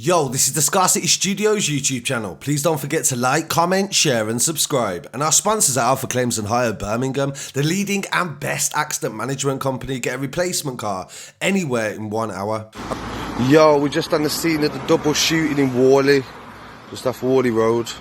Yo, this is the Scarcity Studios YouTube channel. Please don't forget to like, comment, share and subscribe. And our sponsors are Alpha Claims and Hire Birmingham, the leading and best accident management company. Get a replacement car anywhere in 1 hour. Yo, we're just on the scene of the double shooting in Worley, just off Worley Road.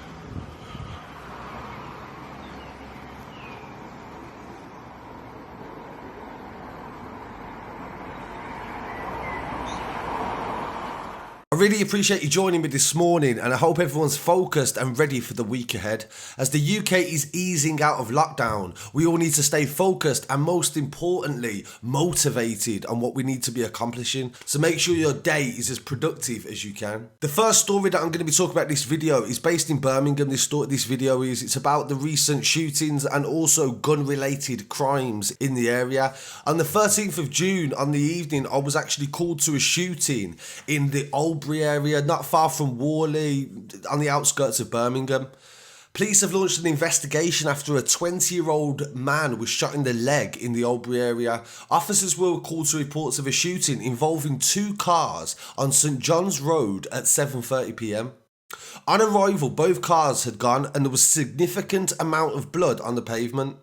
I really appreciate you joining me this morning, and I hope everyone's focused and ready for the week ahead. As the UK is easing out of lockdown, we all need to stay focused and, most importantly, motivated on what we need to be accomplishing. So make sure your day is as productive as you can. The first story that I'm going to be talking about this video is based in Birmingham. It's about the recent shootings and also gun-related crimes in the area. On the 13th of June, on the evening, I was actually called to a shooting in the Oldbury area, not far from Worley, on the outskirts of Birmingham. Police have launched an investigation after a 20-year-old man was shot in the leg in the Oldbury area. Officers were called to reports of a shooting involving two cars on St John's Road at 7:30 p.m. On arrival, both cars had gone and there was a significant amount of blood on the pavement.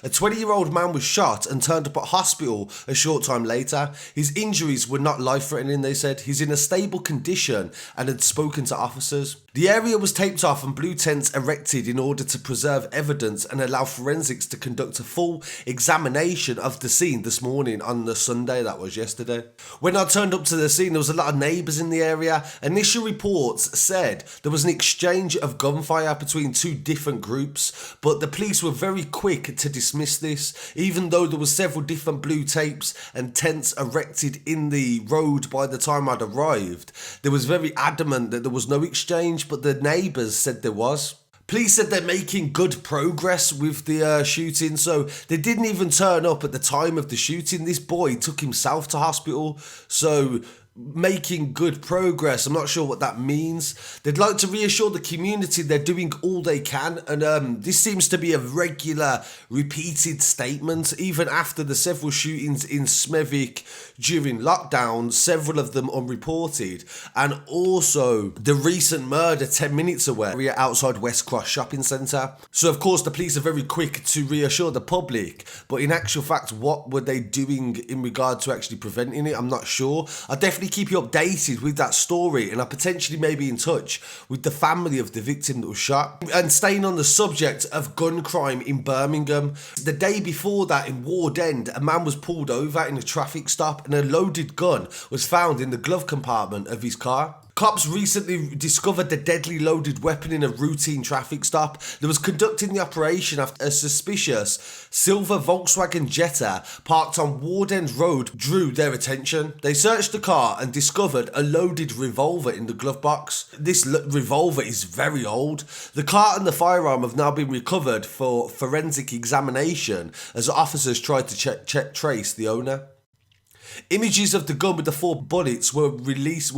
A 20-year-old man was shot and turned up at hospital a short time later. His injuries were not life-threatening, they said. He's in a stable condition and had spoken to officers. The area was taped off and blue tents erected in order to preserve evidence and allow forensics to conduct a full examination of the scene this morning on the Sunday, that was yesterday. When I turned up to the scene, there was a lot of neighbours in the area. Initial reports said there was an exchange of gunfire between two different groups, but the police were very quick to dismiss this, even though there were several different blue tapes and tents erected in the road by the time I'd arrived. They was very adamant that there was no exchange, but the neighbours said there was. Police said they're making good progress with the shooting, so they didn't even turn up at the time of the shooting. This boy took himself to hospital, so making good progress, I'm not sure what that means. They'd like to reassure the community they're doing all they can, and this seems to be a regular repeated statement even after the several shootings in Smethwick during lockdown, several of them unreported, and also the recent murder 10 minutes away outside West Cross shopping centre. So of course the police are very quick to reassure the public, but in actual fact, what were they doing in regard to actually preventing it? I'm not sure. I definitely keep you updated with that story, and I potentially may be in touch with the family of the victim that was shot. And staying on the subject of gun crime in Birmingham, the day before that in Ward End, a man was pulled over in a traffic stop and a loaded gun was found in the glove compartment of his car. Cops recently discovered the deadly loaded weapon in a routine traffic stop that was conducting the operation after a suspicious silver Volkswagen Jetta parked on Ward End Road drew their attention. They searched the car and discovered a loaded revolver in the glove box. This revolver is very old. The car and the firearm have now been recovered for forensic examination as officers tried to trace the owner. Images of the gun with the 4 bullets were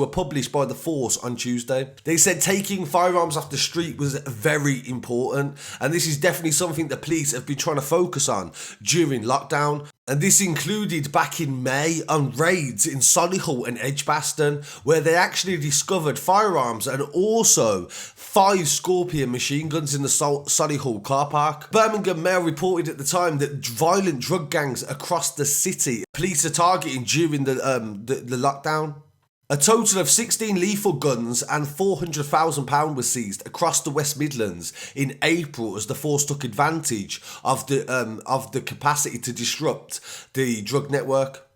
published by the force on Tuesday. They said taking firearms off the street was very important, and this is definitely something the police have been trying to focus on during lockdown. And this included back in May on raids in Solihull and Edgbaston, where they actually discovered firearms and also 5 Scorpion machine guns in the Solihull car park. Birmingham Mail reported at the time that violent drug gangs across the city police are targeting during the lockdown. A total of 16 lethal guns and £400,000 was seized across the West Midlands in April as the force took advantage of the capacity to disrupt the drug network.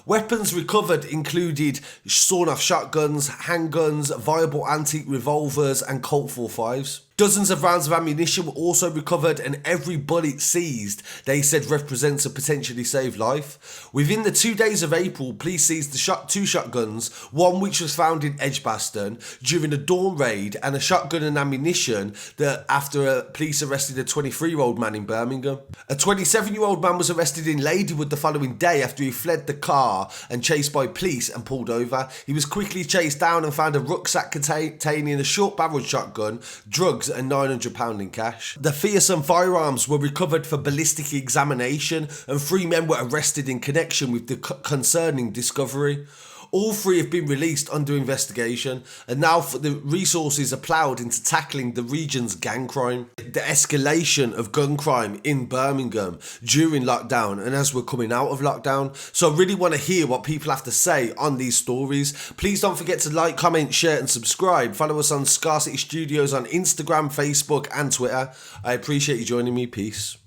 Weapons recovered included sawn-off shotguns, handguns, viable antique revolvers and Colt 45s. Dozens of rounds of ammunition were also recovered, and every bullet seized, they said, represents a potentially saved life. Within the 2 days of April, police seized two shotguns, one which was found in Edgbaston during a dawn raid, and a shotgun and ammunition after police arrested a 23-year-old man in Birmingham. A 27-year-old man was arrested in Ladywood the following day after he fled the car and chased by police and pulled over. He was quickly chased down and found a rucksack containing a short-barreled shotgun, drugs and £900 in cash. The fearsome firearms were recovered for ballistic examination, and 3 men were arrested in connection with the concerning discovery. All 3 have been released under investigation, and now the resources are ploughed into tackling the region's gang crime. The escalation of gun crime in Birmingham during lockdown and as we're coming out of lockdown. So I really want to hear what people have to say on these stories. Please don't forget to like, comment, share and subscribe. Follow us on Scarcity Studios on Instagram, Facebook and Twitter. I appreciate you joining me. Peace.